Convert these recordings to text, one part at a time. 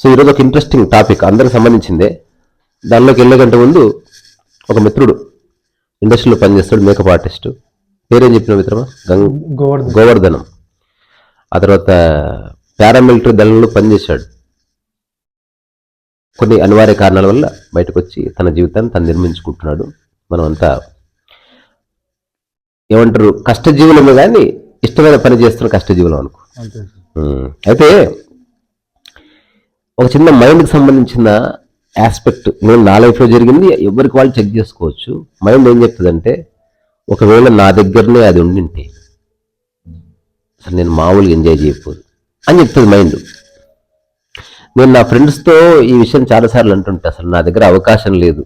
So ఈరోజు ఒక interesting topic అందరికి సంబంధించిందే. దానిలోకి వెళ్ళే కంటే ముందు ఒక మిత్రుడు ఇండస్ట్రీలో పనిచేస్తాడు, మేకప్ ఆర్టిస్ట్. పేరేం చెప్పిన మిత్రమా? గోవర్ధనం. ఆ తర్వాత పారామిలిటరీ దళంలో పనిచేశాడు. కొన్ని అనివార్య కారణాల వల్ల బయటకు వచ్చి తన జీవితాన్ని తను నిర్మించుకుంటున్నాడు. మనం అంతా ఏమంటారు, కష్టజీవులము, కానీ ఇష్టమైన పని చేస్తున్న కష్టజీవులం అనుకో. అయితే ఒక చిన్న మైండ్కి సంబంధించిన ఆస్పెక్ట్ నేను నా లైఫ్లో జరిగింది, ఎవరికి వాళ్ళు చెక్ చేసుకోవచ్చు. మైండ్ ఏం చెప్తుందంటే, ఒకవేళ నా దగ్గరనే అది ఉండింటే అసలు నేను మామూలుగా ఎంజాయ్ చేయకపోదు అని చెప్తుంది మైండ్. నేను నా ఫ్రెండ్స్తో ఈ విషయం చాలాసార్లు అంటుంటే, అసలు నా దగ్గర అవకాశం లేదు,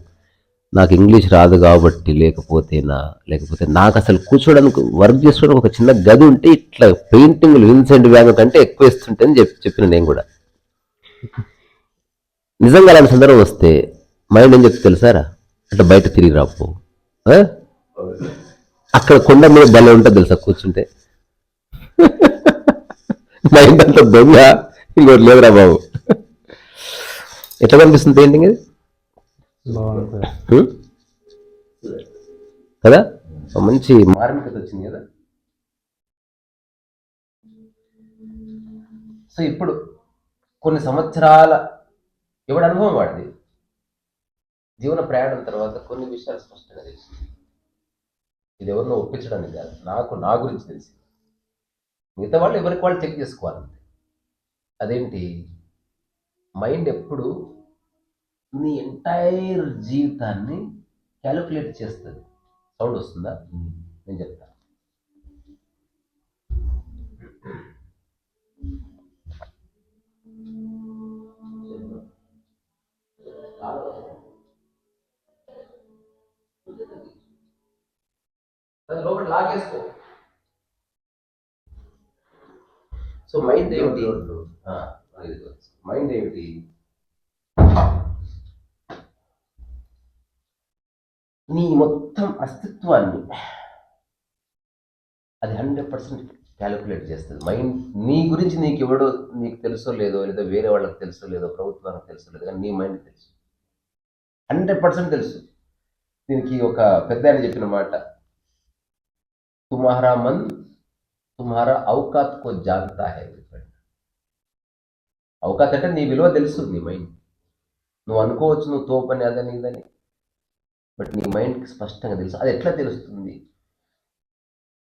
నాకు ఇంగ్లీష్ రాదు కాబట్టి, లేకపోతే నాకు అసలు కూర్చోడానికి వర్క్ చేసుకోవడానికి ఒక చిన్న గది ఉంటే ఇట్లా పెయింటింగ్లు విన్సెంట్ వ్యాంగ్ కంటే ఎక్కువ ఇస్తుంటే అని చెప్పిన నేను కూడా. నిజంగా అలాంటి సందర్భం వస్తే మైండ్ ఏం చెప్తే తెలుసారా, అంటే బయట తిరిగి రాపో, అక్కడ కొండ మీద బలం ఉంటుంది తెలుసా కూర్చుంటే. మైండ్ అంత దొంగ, ఇంకోటి లేదురా బాబు. ఎట్లా కనిపిస్తుంది పెయింటింగ్ ఇది కదా? మంచి మార్మికత వచ్చింది కదా. సో ఇప్పుడు కొన్ని సంవత్సరాల ఎవడి అనుభవం వాడిది, జీవన ప్రయాణం తర్వాత కొన్ని విషయాలు స్పష్టంగా తెలిసి, ఇది ఎవరినో ఒప్పించడానికి కాదు, నా గురించి తెలిసి. మిగతా వాళ్ళు ఎవరికి వాళ్ళు చెక్ చేసుకోవాలంటే అదేంటి, మైండ్ ఎప్పుడు నీ ఎంటైర్ జీవితాన్ని క్యాలిక్యులేట్ చేస్తుంది. సౌండ్ వస్తుందా? నేను చెప్తాను. లోపల లాగేసుకో. సో మైండ్ ఏమిటి, నీ మొత్తం అస్తిత్వాన్ని అది 100% క్యాలిక్యులేట్ చేస్తుంది. మైండ్ నీ గురించి నీకు తెలుసో లేదో, లేదా వేరే వాళ్ళకి తెలుసో లేదో, ప్రభుత్వానికి తెలుసో లేదో, కానీ నీ మైండ్ తెలుసు, 100% తెలుసు. దీనికి ఒక పెద్ద ఆయన చెప్పిన మాట, తుమ్హారా మన్ తుమ్హారా ఔకాత్ కో జానతా హై. ఔకాత్ అంటే నీ విలువ తెలుసు నీ మైండ్. నువ్వు అనుకోవచ్చు నువ్వు తోపని అదని ఇదని, బట్ నీ మైండ్కి స్పష్టంగా తెలుసు. అది ఎట్లా తెలుస్తుంది,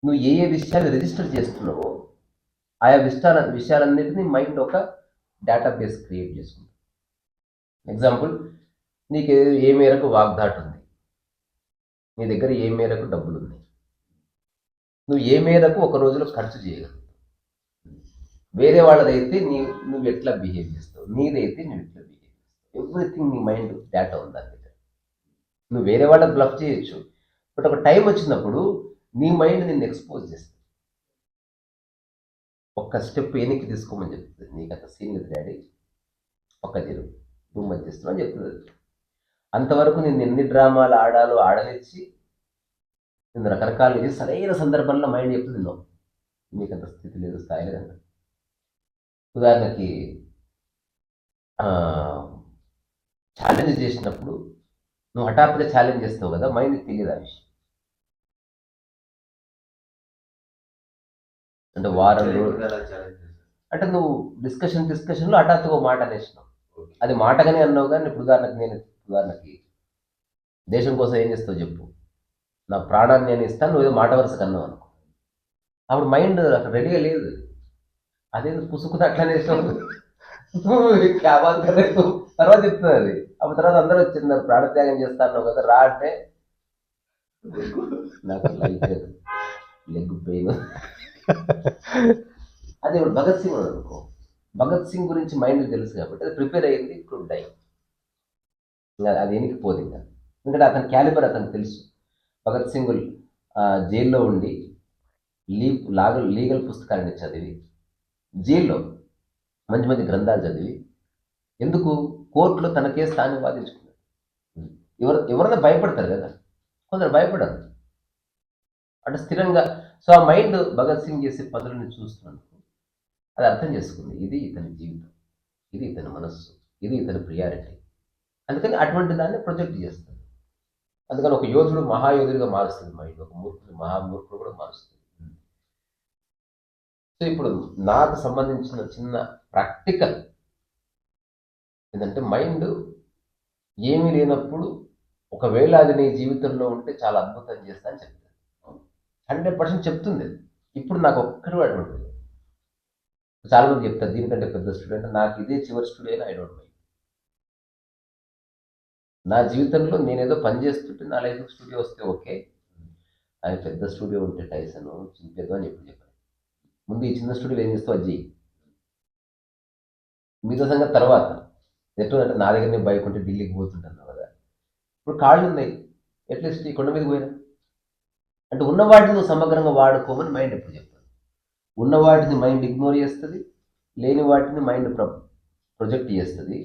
నువ్వు ఏ విషయాలు రిజిస్టర్ చేస్తున్నావో ఆయా విషయాలన్నిటినీ మైండ్ ఒక డేటాబేస్ క్రియేట్ చేసుకుంటుంది. ఎగ్జాంపుల్, నీకు ఏ మేరకు వాగ్దాటు ఉంది, నీ దగ్గర ఏ మేరకు డబ్బులు ఉంది, నువ్వు ఏ మేరకు ఒక రోజులో ఖర్చు చేయగలవు, వేరే వాళ్ళదైతే నువ్వు ఎట్లా బిహేవ్ చేస్తావు, నీదైతే నువ్వు ఎట్లా బిహేవ్ చేస్తావు, ఎవ్రీథింగ్ నీ మైండ్ డేటా ఉంది దాని దగ్గర. నువ్వు వేరే వాళ్ళకి బ్లఫ్ చేయొచ్చు, బట్ ఒక టైం వచ్చినప్పుడు నీ మైండ్ నిన్ను ఎక్స్పోజ్ చేస్తుంది. ఒక్క స్టెప్ వెనక్కి తీసుకోమని చెప్తుంది. నీకు అంత సీనియర్ డాడీ, ఒక్క జరుగు, నువ్వు మంచి చేస్తున్నావు అని చెప్తుంది. అంతవరకు నేను ఎన్ని డ్రామాలు ఆడాలో ఆడనిచ్చి నేను రకరకాలు చేసి సరైన సందర్భంలో మైండ్ చెప్తుంది, నీకు అంత స్థితి లేదు, స్థాయి లేదు. ఉదాహరణకి ఛాలెంజ్ చేసినప్పుడు నువ్వు హఠాత్తుగా ఛాలెంజ్ చేస్తావు కదా, మైండ్కి తెలియదు ఆ విషయం. అంటే వారం అంటే నువ్వు డిస్కషన్లో హఠాత్తుగా మాట అనేసినావు, అది మాటగానే అన్నావు. కానీ ఇప్పుడు ఉదాహరణకి దేశం కోసం ఏం చేస్తావు చెప్పు, నా ప్రాణాన్ని నేను ఇస్తాను, నువ్వు ఏదో మాట వరుసకు అన్నావు అనుకో, అప్పుడు మైండ్ అక్కడ రెడీగా లేదు. అదేదో పుసుకుని అట్లానే తర్వాత చెప్తుంది అది. అప్పుడు తర్వాత అందరూ వచ్చింది ప్రాణత్యాగం చేస్తాను కదా, రా అంటే నాకు లెగ్ పెయిన్. అదే ఇప్పుడు భగత్ సింగ్ అనుకో, భగత్ సింగ్ గురించి మైండ్ తెలుసు కాబట్టి అది ప్రిపేర్ అయ్యింది టు డై. అది వెనక్కి పోదు ఇంకా, ఎందుకంటే అతని క్యాలిబర్ అతనికి తెలుసు. భగత్ సింగ్ జైల్లో ఉండి లీగల్ పుస్తకాన్ని చదివి, జైల్లో మంచి మంచి గ్రంథాలు చదివి, ఎందుకు కోర్టులో తన కేసు తాను వాదించుకున్నాడు. ఎవరైనా భయపడతారు కదా, కొందరు భయపడరు, అంటే స్థిరంగా. సో ఆ మైండ్ భగత్ సింగ్ చేసే పనులను చూస్తున్నందుకు అది అర్థం చేసుకుంది, ఇది ఇతని జీవితం, ఇది ఇతని మనస్సు, ఇది ఇతని ప్రియారిటీ. అందుకని అటువంటి దాన్ని ప్రొజెక్ట్ చేస్తుంది. అందుకని ఒక యోధుడు మహాయోధుడిగా మారుస్తుంది మైండ్, ఒక మూర్ఖుడు మహామూర్ఖుడు కూడా మారుస్తుంది. సో ఇప్పుడు నాకు సంబంధించిన చిన్న ప్రాక్టికల్ ఏంటంటే, మైండ్ ఏమీ లేనప్పుడు ఒకవేళ అది నీ జీవితంలో ఉంటే చాలా అద్భుతం చేస్తా అని చెప్తుంది. 100% చెప్తుంది. ఇప్పుడు నాకు ఒక్కటి అటువంటిది. చాలా మంది చెప్తారు దీనికంటే పెద్ద స్టూడెంట్, నాకు ఇదే చివరి స్టూడియో ఐ డోంట్ మైండ్. నా జీవితంలో నేనేదో పని చేస్తుంటే నా లైఫ్ స్టూడియో వస్తే ఓకే, అది పెద్ద స్టూడియో ఉంటే టైసన్ చింపేదో అని చెప్పాను. ముందు ఈ చిన్న స్టూడియోలో ఏం చేస్తావు అది చెయ్యి, మిగతా సంగతి తర్వాత. ఎట్లంటే నా దగ్గరనే బైక్ ఉంటే ఢిల్లీకి పోతుంటాను కదా, ఇప్పుడు కాళ్ళు ఉన్నాయి, అట్లీస్ట్ ఈ కొండ మీద పోయినా అంటే ఉన్న వాటిని నువ్వు సమగ్రంగా వాడుకోమని మైండ్ ఎప్పుడు చెప్తాను. ఉన్న వాటిని మైండ్ ఇగ్నోర్ చేస్తుంది, లేని వాటిని మైండ్ ప్రొజెక్ట్ చేస్తుంది.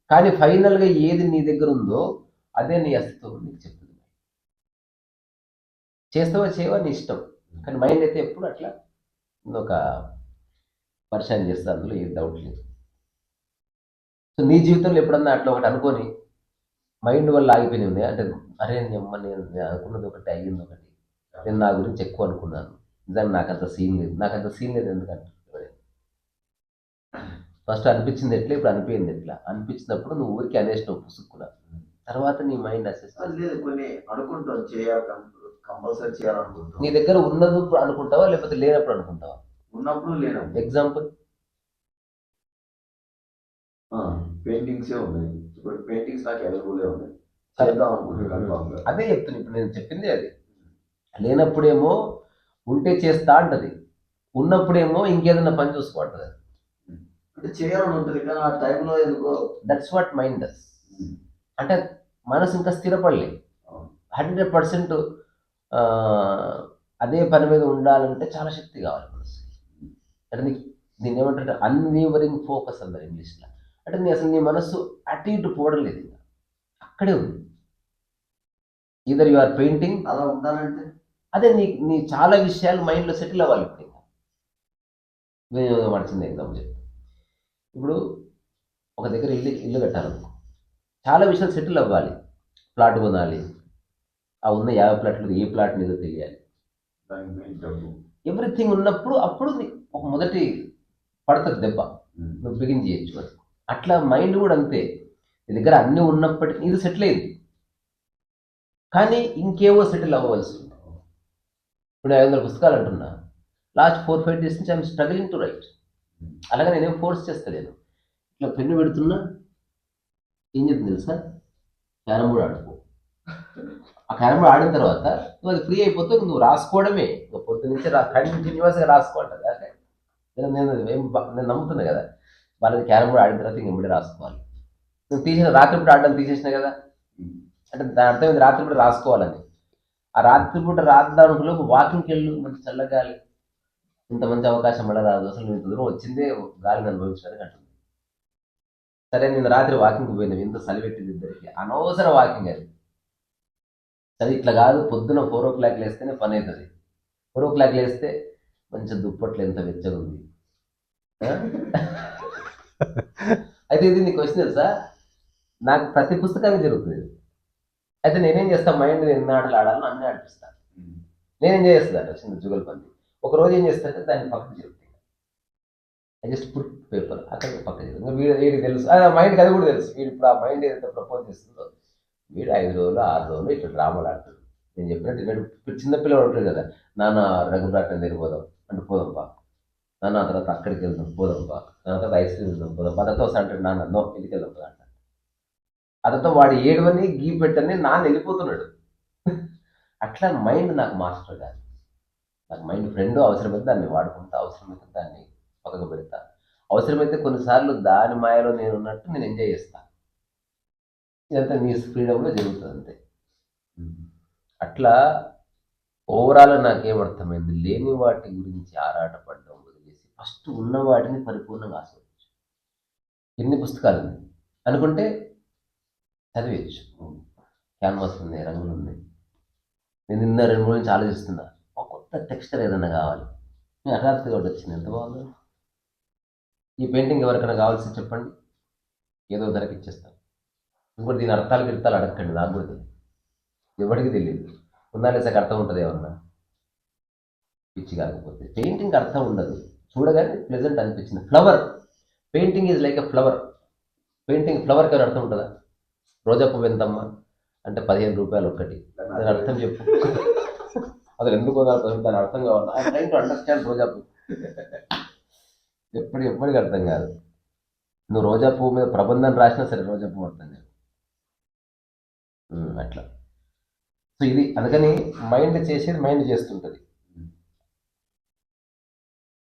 కానీ ఫైనల్గా ఏది నీ దగ్గర ఉందో అదే నీ అస్తిత్వం నీకు చెప్తుంది. చేస్తావా చేయవా నీ ఇష్టం, కానీ మైండ్ అయితే ఎప్పుడు అట్లా ఒక పరిచయం చేస్తే అందులో ఏ డౌట్ లేదు. సో నీ జీవితంలో ఎప్పుడన్నా అట్లా ఒకటి అనుకొని మైండ్ వల్ల ఆగిపోయినాయి ఉంది అంటే, అరే నేను అనుకున్నది ఒకటి అయ్యింది ఒకటి, నేను నా గురించి ఎక్కువ అనుకున్నాను, నిజంగా నాకంత సీన్ లేదు ఎందుకంటే ఫస్ట్ అనిపించింది ఎట్లా, ఇప్పుడు అనిపోయింది ఎట్లా, అనిపించినప్పుడు నువ్వు ఊరికి అనేసినావు పుసుక్కున్నా, తర్వాత నీ మైండ్ అసెస్ లేదు, కొన్ని అనుకుంటాం చేయాలి, కంపల్సరీ చేయాలనుకుంటాం. నీ దగ్గర ఉన్నప్పుడు అనుకుంటావా లేకపోతే లేనప్పుడు అనుకుంటావా? ఉన్నప్పుడు లేనప్పుడు. ఎగ్జాంపుల్ పెయింటింగ్సే ఉన్నాయి, ఇప్పుడు పెయింటింగ్స్ నాకు అవైలబుల్ ఉన్నాయి, చేద్దాం అనుకుంటున్నాను. అదే చెప్తున్నా, ఇప్పుడు నేను చెప్పింది అది. లేనప్పుడేమో ఉంటే చేస్తా అంటది, ఉన్నప్పుడేమో ఇంకేదన్నా పని చూసుకో అంటది. అంటే చేయాలని ఉంటుంది కానీ ఆ టైంలో ఎందుకో. That's what mind does. అంటే మనసు ఇంకా స్థిరపడలే 100% అదే పని మీద ఉండాలంటే చాలా శక్తి కావాలి మనసు. అంటే నీకు దీన్ని ఏమంటారు, అన్వేవరింగ్ ఫోకస్ అన్నారు ఇంగ్లీష్లో. అంటే నీ అసలు నీ మనస్సు అటు ఇటు పోవడం లేదు, ఇంకా అక్కడే ఉంది. ఈదర్ యు ఆర్ పెయింటింగ్, అలా ఉండాలంటే అదే నీ చాలా విషయాలు మైండ్లో సెటిల్ అవ్వాలి. ఇప్పుడు ఇంకా నేను చిన్న ఎగ్జాంపుల్ చెప్తాను. ఇప్పుడు ఒక దగ్గర ఇల్లు కట్టాలనుకో, చాలా విషయాలు సెటిల్ అవ్వాలి. ప్లాట్ కొనాలి, ఆ ఉన్న 50 ప్లాట్లు ఏ ప్లాట్ మీద తెలియాలి, ఎవ్రీథింగ్ ఉన్నప్పుడు అప్పుడు ఒక మొదటి పడుతుంది దెబ్బ, నువ్వు బిగిన్ చేయొచ్చు అది. అట్లా మైండ్ కూడా అంతే, నీ దగ్గర అన్నీ ఉన్నప్పటికీ ఇది సెటిల్ అయింది, కానీ ఇంకేవో సెటిల్ అవ్వవలసి ఉంది. ఇప్పుడు 500 పుస్తకాలు అంటున్నా, లాస్ట్ 4-5 డేస్ నుంచి ఐఎమ్ స్ట్రగ్లింగ్ టు రైట్. అలాగే నేనేం ఫోర్స్ చేస్తలేను, ఇట్లా పెన్ను పెడుతున్నా, ఏం చెప్తుంది తెలుసా, క్యారమ్ బోర్డ్ ఆడుకో. ఆ క్యారమ్ బోర్డ్ ఆడిన తర్వాత నువ్వు అది ఫ్రీ అయిపోతే నువ్వు రాసుకోవడమే, ఇంకా పొద్దు నుంచి కంటిన్యూస్గా రాసుకోవాలి. అంటే నేను నమ్ముతున్నా కదా, వాళ్ళది క్యారమ్ బోర్డ్ ఆడిన తర్వాత ఇంక ఎంబడి రాసుకోవాలి. నువ్వు తీసిన రాత్రిపూట ఆడడం తీసేసిన కదా, అంటే దాని అర్థమైంది రాత్రిపూట రాసుకోవాలని. ఆ రాత్రిపూట రాద్దానికి వాకింగ్కి వెళ్ళు, మంచి చల్లగాలి, ఇంత మంచి అవకాశం మళ్ళీ రాదు, అసలు ఇంత దూరం వచ్చిందే గాలిని అనుభవించడానికి అంటుంది. సరే నేను రాత్రి వాకింగ్కి పోయినాం, ఇంత చలి పెట్టింది ఇద్దరికి, అనవసర వాకింగ్ అది. సరే ఇట్లా కాదు, పొద్దున 4 o'clock లేస్తేనే పని అవుతుంది. 4 o'clock లేస్తే మంచి దుప్పట్లు ఎంత వెచ్చగా ఉంది. అయితే ఇది నీకు క్వశ్చన్ తెలుసా, నాకు ప్రతి పుస్తకానికి జరుగుతుంది. అయితే నేనేం చేస్తాను, మైండ్ ఎన్ని ఆటలు ఆడాలని అన్నీ ఆడిపిస్తాను. నేనేం చేస్తాను చిన్న జుగల్ పంది, ఒకరోజు ఏం చేస్తానంటే దాన్ని పక్కకు జరుగుతుంది, ఐ జస్ట్ పుట్ పేపర్ అక్కడ పక్కన జరుగుతుంది. వీడికి తెలుసు, అది మైండ్కి అది కూడా తెలుసు. వీడు ఇప్పుడు ఆ మైండ్ ఏదైతే ప్రపోజ్ చేస్తుందో, వీడు 5 రోజులు 6 రోజులు ఇట్లా డ్రామాలు ఆడుతాడు. నేను చెప్పినట్టు ఇప్పుడు చిన్నపిల్లలు ఉంటాడు కదా, నాన్న రఘురాటం తిరిగిపోదాం అంటే పోదాంపా, నాన్న ఆ తర్వాత అక్కడికి వెళ్దాం పోదాంపా, దాని తర్వాత ఐస్ క్రీమ్ వెళ్దాం పోదాం, అదతో అంటాడు నాన్న నో ఇంటికి వెళ్దాం పోదా అంట. అదతో వాడు ఏడువని గీ పెట్టని నాన్న వెళ్ళిపోతున్నాడు. అట్లా మైండ్ నాకు మాస్టర్ కాదు, నాకు మైండ్ ఫ్రెండ్. అవసరమైతే దాన్ని వాడుకుంటా, అవసరమైతే దాన్ని పక్కకు పెడతా, అవసరమైతే కొన్నిసార్లు దాని మాయలో నేను ఉన్నట్టు నేను ఎంజాయ్ చేస్తాను. ఇదంతా నీ ఫ్రీడంలో జరుగుతుంది అంతే. అట్లా ఓవరాల్ నాకేమర్థమైంది, లేని వాటి గురించి ఆరాటపడడం వదిలేసి ఫస్ట్ ఉన్న వాటిని పరిపూర్ణంగా ఆస్వాదించు. ఎన్ని పుస్తకాలు ఉన్నాయి అనుకుంటే చదివేయచ్చు, క్యాన్వాస్ ఉన్నాయి, రంగులు ఉన్నాయి. నేను నిన్న 2-3 నుంచి ఆలోచిస్తున్నా, ఒక కొత్త టెక్స్చర్ ఏదన్నా కావాలి, నేను హఠాత్తుగా ఒకటి వచ్చింది, ఎంత బాగుందో. ఈ పెయింటింగ్ ఎవరికైనా కావాల్సి చెప్పండి, ఏదో ధరకి ఇచ్చేస్తాను. ఇంకోటి దీని అర్థాలు గిర్థాలు అడగండి, నాకు కూడా తెలియదు, ఎవరికి తెలియదు. ఉందాలేసాక అర్థం ఉంటుంది ఏమన్నా పిచ్చి కాకపోతే. పెయింటింగ్ అర్థం ఉండదు, చూడగానే ప్లెజెంట్ అనిపించింది. Flower painting is like a flower. Painting ఫ్లవర్కి అని అర్థం ఉంటుందా? రోజా పువ్వు ఎంతమ్మా అంటే 15 రూపాయలు ఒక్కటి. దాని అర్థం చెప్పు. అసలు ఎందుకు దాని అర్థం కావాలి. ఐ ట్రైంగ్ టు అండర్స్టాండ్ రోజా పువ్వు. ఎప్పటికి అర్థం కాదు. నువ్వు రోజా పువ్వు మీద ప్రబంధం రాసినా సరే రోజా పువ్వు అర్థం కాదు. అట్లా. సో ఇది అందుకని మైండ్ చేసేది మైండ్ చేస్తుంటుంది.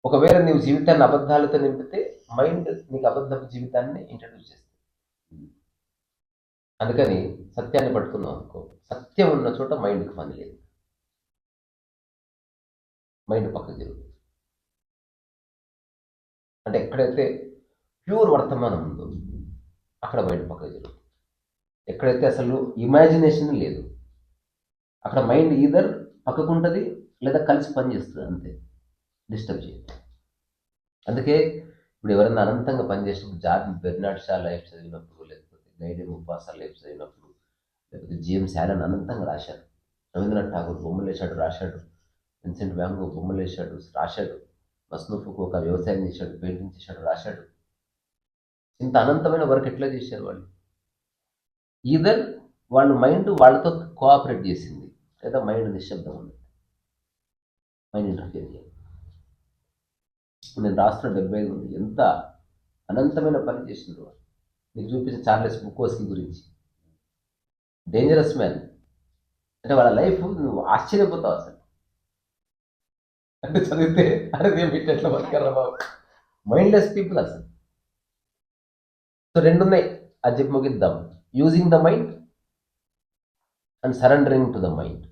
ఒకవేళ నీవు జీవితాన్ని అబద్ధాలతో నింపితే మైండ్ నీకు అబద్ధపు జీవితాన్ని ఇంట్రడ్యూస్ చేస్తుంది. అందుకని సత్యాన్ని పట్టుకున్నావు అనుకో, సత్యం ఉన్న చోట మైండ్కి పని లేదు, మైండ్ పక్కకు జరుగుతుంది. అంటే ఎక్కడైతే ప్యూర్ వర్తమానం ఉందో అక్కడ మైండ్ పక్కకు జరుగుతుంది. ఎక్కడైతే అసలు ఇమాజినేషన్ లేదు అక్కడ మైండ్ ఈదర్ పక్కకుంటుంది లేదా కలిసి పనిచేస్తుంది, అంతే, డిస్టర్బ్ చేయదు. అందుకే ఇప్పుడు ఎవరైనా అనంతంగా పనిచేసినప్పుడు, జార్జ్ బెర్నార్డ్ షా లైఫ్ చదివినప్పుడు, లేకపోతే గైడే ముఫాసా లైఫ్ చదివినప్పుడు, లేకపోతే జేమ్స్ ఆలన్ అనంతంగా రాశారు. రవీంద్రనాథ్ ఠాగూర్ బొమ్మలు వేశాడు, రాశాడు. విన్సెంట్ వ్యాన్ గో బొమ్మలు వేశాడు, రాశాడు. మస్నూఫ్ ఒక వ్యవసాయం చేశాడు, పెయింటింగ్ చేశాడు, రాశాడు. ఇంత అనంతమైన వర్క్ ఎట్లా చేశారు వాళ్ళు? ఈదర్ వాళ్ళు మైండ్ వాళ్ళతో కోఆపరేట్ చేసింది, లేదా మైండ్ నిశ్శబ్దం ఉంది, మైండ్ ఇంటర్ఫియర్ చేయాలి. నేను రాష్ట్రం 75 ఉంది, ఎంత అనంతమైన పని చేసిండ్రు వాళ్ళు. నీకు చూపించిన చార్లెస్ బుకోస్కీ గురించి, డేంజరస్ మ్యాన్ అంటే వాళ్ళ లైఫ్ నువ్వు ఆశ్చర్యపోతావు అసలు. అంటే చదివితే అరే మేము ఎట్లా బతికారా బాబు. మైండ్లెస్ పీపుల్ అసలు. సో రెండు ఉన్నాయి, అది చెప్పి ముగిద్దాం. Using the mind and surrendering to the mind,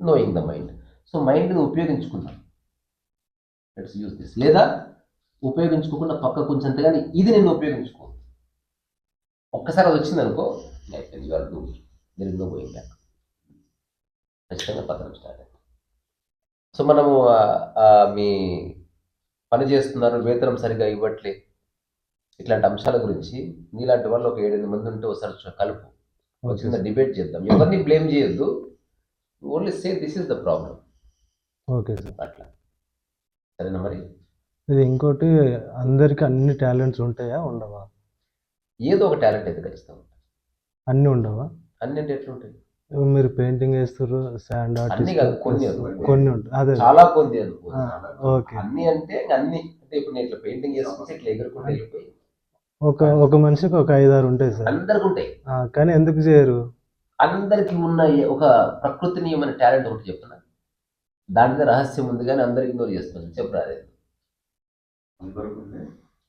knowing the mind. So మైండ్ని ఉపయోగించుకున్నాం, లెట్స్ యూజ్ దిస్. లేదా ఉపయోగించుకోకుండా పక్క కొంచెంత, కానీ ఇది నేను ఉపయోగించుకో. ఒక్కసారి అది వచ్చింది అనుకో, గోయింగ్ బ్యాక్, ఖచ్చితంగా పతనం స్టార్ట్ అయింది. సో మనము మీ పని చేస్తున్నారు, వేతనం సరిగా ఇవ్వట్లే, ఇట్లాంటి అంశాల గురించి నీలాంటి వాళ్ళు ఒక 7-8 మంది ఉంటే ఒకసారి కలుపు, వచ్చిందా డిబేట్ చేద్దాం. ఎవరిని బ్లేమ్ చేయొద్దు, only say this is the problem. Okay sir. అట్లా సరేనా? మరి ఇది ఇంకోటి, అందరికి అన్ని టాలెంట్స్ ఉంటాయా ఉండవా? ఏదో ఒక టాలెంట్ అయితే ఖచ్చితంగా ఉంటుంది. అన్నీ ఉండవా? అన్ని అంటే ఎట్లుంటాయి? మీరు పెయింటింగ్ వేస్తారు, శాండ్ అన్ని కాదు, కొన్ని కొన్ని ఉంటాయి. అదే చాలా కొన్ని అనుకో. ఓకే. అన్ని అంటే అన్ని అంటే ఇప్పుడు నేను ఇట్లా పెయింటింగ్ చేసుకుంటే ఇట్లా ఎగురుకుంటే వెళ్ళిపోయి ఒక మనిషికి ఒక 5-6 ఉంటాయి సార్. అందరికి ఉంటాయి, కానీ ఎందుకు చేయరు? అందరికి ఉన్న ఒక ప్రకృతి నియమన టాలెంట్ ఒకటి చెప్తున్నా, దాంట్లో రహస్యం ఉంది, కానీ అందరికి ఇగ్నోర్ చేస్తున్నాను. చెప్పరాదు,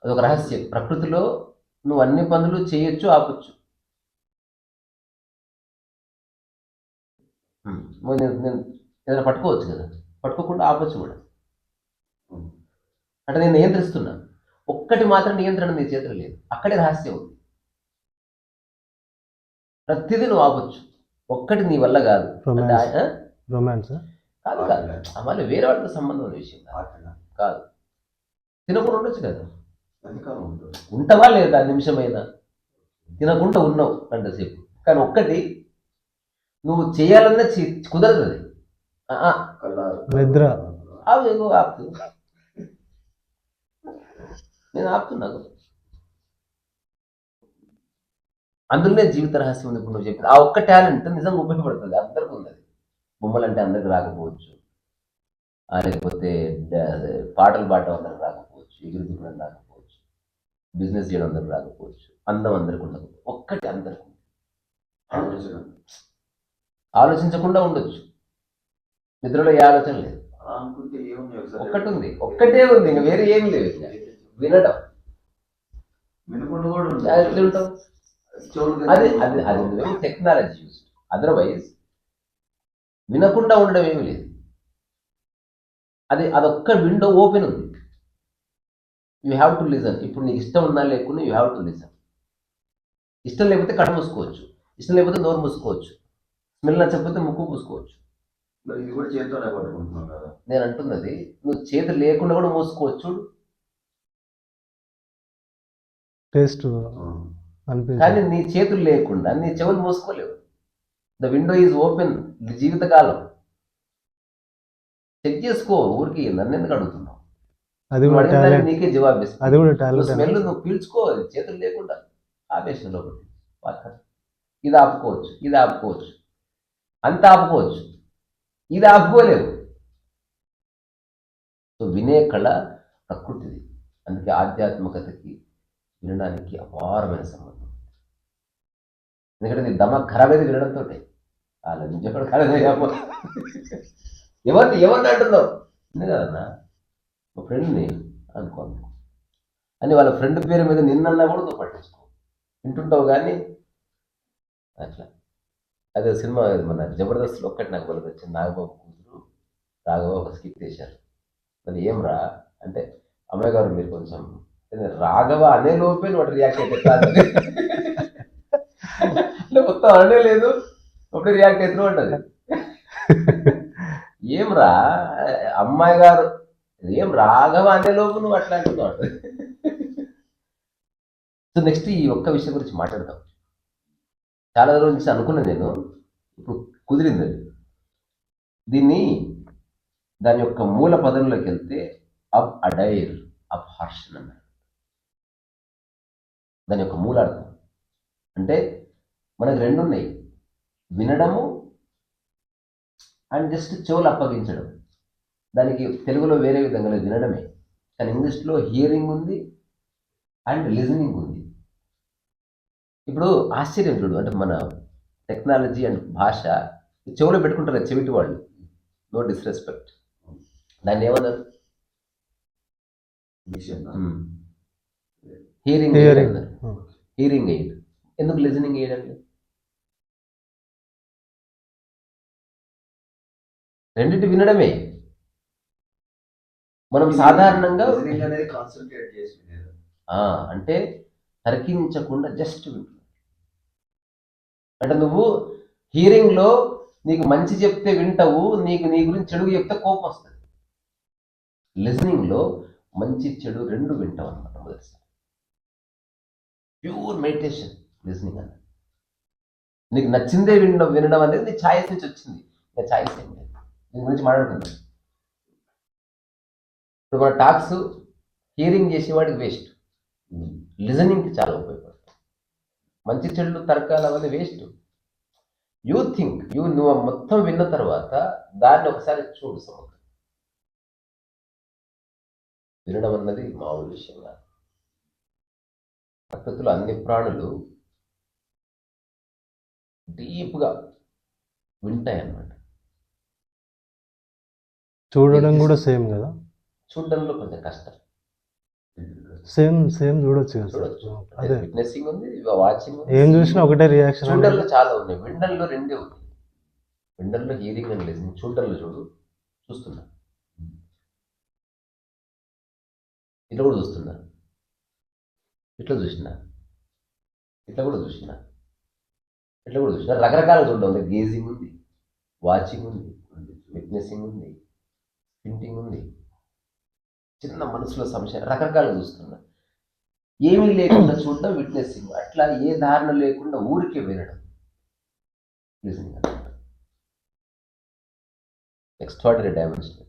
అదొక రహస్యం. ప్రకృతిలో నువ్వు అన్ని పనులు చేయొచ్చు, ఆపొచ్చు. నేను ఏదైనా పట్టుకోవచ్చు కదా, పట్టుకోకుండా ఆపొచ్చు కూడా. అంటే నేను నియంత్రిస్తున్నా, ఒక్కటి మాత్రం నియంత్రణ నీ చేతిలో లేదు, అక్కడే రహస్యం ఉంది. ప్రతిదీ నువ్వు ఆపొచ్చు, ఒక్కటి నీ వల్ల కాదు. రొమాన్స్ కాదు కాదు, మళ్ళీ వేరే వాళ్ళతో సంబంధం ఉన్న విషయం కాదు. తినకుండా ఉండొచ్చు కదా, ఉంటావా లేదా నిమిషమైనా? తినకుండా ఉన్నావు అంతసేపు, కానీ ఒక్కటి నువ్వు చేయాలన్నా కుదరదు. నిద్ర ఆపు, నేను ఆపుతున్నాను. అందులోనే జీవిత రహస్యం ఉంది. ఇప్పుడు నువ్వు చెప్పి ఆ ఒక్క టాలెంట్ నిజంగా ఉపయోగపడుతుంది, అందరికీ ఉన్నది. బొమ్మలు అంటే అందరికి రాకపోవచ్చు, లేకపోతే పాటలు పాడడం అందరికి రాకపోవచ్చు, ఎగురు దిగడం రాకపోవచ్చు, బిజినెస్ చేయడం అందరికి రాకపోవచ్చు, అందం అందరికి ఉండకపోవచ్చు, ఒక్కటి అందరికి ఉంది. ఆలోచించకుండా ఉండొచ్చు, నిద్రలో ఏ ఆలోచన లేదు, ఒక్కటి ఉంది, ఒక్కటే ఉంది, ఇంకా వేరే ఏం లేదు. వినడం, ఎట్లుంటావు? అది అది అది టెక్నాలజీ యూజ్. అదర్వైజ్ వినకుండా ఉండడం ఏమి లేదు. అదొక్క విండో ఓపెన్ ఉంది, యూ హ్యావ్ టు లిజన్. ఇప్పుడు నీకు ఇష్టం ఉన్నా లేకుండా యూ హ్యావ్ టు లిజన్. ఇష్టం లేకపోతే కళ్ళు మూసుకోవచ్చు, ఇష్టం లేకపోతే నోరు మూసుకోవచ్చు, స్మెల్ నచ్చకపోతే ముక్కు పూసుకోవచ్చు. నేను అంటున్నది, నువ్వు చేతి లేకుండా కూడా మూసుకోవచ్చు. టేస్ట్ ఆ. కానీ అనిపించింది. నీ చేతులు లేకుండా నీ చెవులు మూసుకోలేవు. ద విండో ఈజ్ ఓపెన్ జీవితకాలం. చెక్ చేసుకో, ఊరికి నన్ను ఎందుకు అడుగుతున్నావు? అది నువ్వు కూడా అడిగిన దానికి టాలెంట్, నీకే జవాబిస్తా. అది కూడా నువ్వు టాలెంట్. స్మెల్ నువ్వు పీల్చుకో చేతులు లేకుండా, ఆవేశంలో ఒకటి ఇది ఆపుకోవచ్చు, ఇది ఆపుకోవచ్చు, అంత ఆపుకోవచ్చు, ఇది ఆపుకోలేవు. సో వినే కళ ప్రకృతిది. అందుకే ఆధ్యాత్మికతకి వినడానికి అపారమైన సంబంధం. ఎందుకంటే నీ దమ ఖరాబ్ అయితే వినడంతో అలా నుంచి ఎక్కడ ఖరాబ్ ఎవరిని అంటున్నావు? ఉంది కదన్నా మా ఫ్రెండ్ని అనుకో అని వాళ్ళ ఫ్రెండ్ పేరు మీద నిన్నన్నా కూడా నువ్వు పట్టించుకో, వింటుంటావు. కానీ అట్లా అదే సినిమా మన జబర్దస్త్లో ఒక్కటి నాకు బలది వచ్చింది. నాగబాబు కూతురు రాఘవ ఒక స్కిట్ చేశారు. అది ఏం రా అంటే, అమ్మాయి గారు మీరు కొంచెం రాఘవ అనే లోపే వాటి రియాక్ట్ అయితే అంటే మొత్తం అనే లేదు ఒకటి రియాక్ట్ అవుతూ ఉంటుంది. ఏం రా అమ్మాయి గారు ఏం రాఘవ అనే లోపు నువ్వు అట్లా అంటున్నావు. సో నెక్స్ట్ ఈ ఒక్క విషయం గురించి మాట్లాడదాం. చాలా రోజుల నుంచి అనుకున్నాను నేను, ఇప్పుడు కుదిరింది అది. దీన్ని దాని యొక్క మూల పదంలోకి వెళ్తే అబ్ అడైర్ అబ్ హర్షన్ అన్నారు. దాని యొక్క మూలార్థం అంటే మనకు రెండు ఉన్నాయి, వినడము అండ్ జస్ట్ చెవులు అప్పగించడం. దానికి తెలుగులో వేరే విధంగా లేదు, వినడమే. కానీ ఇంగ్లీష్లో హియరింగ్ ఉంది అండ్ లిజనింగ్ ఉంది. ఇప్పుడు ఆశ్చర్యం చూడు, అంటే మన టెక్నాలజీ అండ్ భాష చెవులో పెట్టుకుంటారు కదా చెవిటి వాళ్ళు, నో డిస్రెస్పెక్ట్, దాన్ని ఏమన్నారు? Machine hearing aid hearing. అన్నారు. Hearing aid. ఎందుకు లిజనింగ్ ఎయిడ్ అంటే? రెండింటి వినడమే. మనం సాధారణంగా అనేది కాన్సన్ట్రేట్ చేసి వినేది. అంటే తర్కించకుండా జస్ట్ వింటున్నావు. అంటే నువ్వు హియరింగ్లో నీకు మంచి చెప్తే వింటావు, నీకు నీ గురించి చెడు చెప్తే కోపం వస్తుంది. లిజనింగ్లో మంచి చెడు రెండు వింటావు అనమాట. మొదటిసారి ప్యూర్ మెడిటేషన్ లిజనింగ్ అన్నది. నీకు నచ్చిందే వినడం అనేది నీ ఛాయిస్ నుంచి వచ్చింది. ఇంకా ఛాయిస్ ఏం లేదు. దీని గురించి మాట్లాడుకుందాం. ఇప్పుడు మన టాక్స్ హియరింగ్ చేసేవాడికి వేస్ట్, లిజనింగ్కి చాలా ఉపయోగపడుతుంది. మంచి చెడు తర్కాలు అవన్నీ వేస్ట్. యూ థింక్ నువ్వు మొత్తం విన్న తర్వాత దాన్ని ఒకసారి చూడు సమగ్రం. వినడం అన్నది మామూలు విషయం కాదు. ప్రకృతిలో అన్ని ప్రాణులు డీప్గా వింటాయి అన్నమాట. చూడడం కూడా సేమ్ కదా, చూడడంలో కొంచెం కష్టం. సేమ్ చూడొచ్చు కదా సార్. చూడొచ్చు, అదే విట్నెసింగ్ ఉంది, వాచింగ్ ఉంది. ఏం చూసినా ఒకటే రియాక్షన్. చూడడంలో చాలా ఉన్నాయి, వినడంలో రెండే ఉంది. వినడంలో హియరింగ్ అండ్ లిజనింగ్. చూడడంలో చూస్తున్నా, ఇట్లా కూడా చూస్తున్నా, ఇట్లా చూసినా, ఇట్లా కూడా చూసినా, ఇట్లా కూడా చూసినా. రకరకాల చూడడం ఉంది. గేజింగ్ ఉంది, వాచింగ్ ఉంది, విట్నెసింగ్ ఉంది, పింటింగ్ ఉంది. చిన్న మనసులో సంశయం, రకరకాలు చూస్తున్నా. ఏమీ లేకుండా చూడడం విట్నెసింగ్. అట్లా ఏ ధారణ లేకుండా ఊరికే వినడం లిజనింగ్. Extraordinary dimension.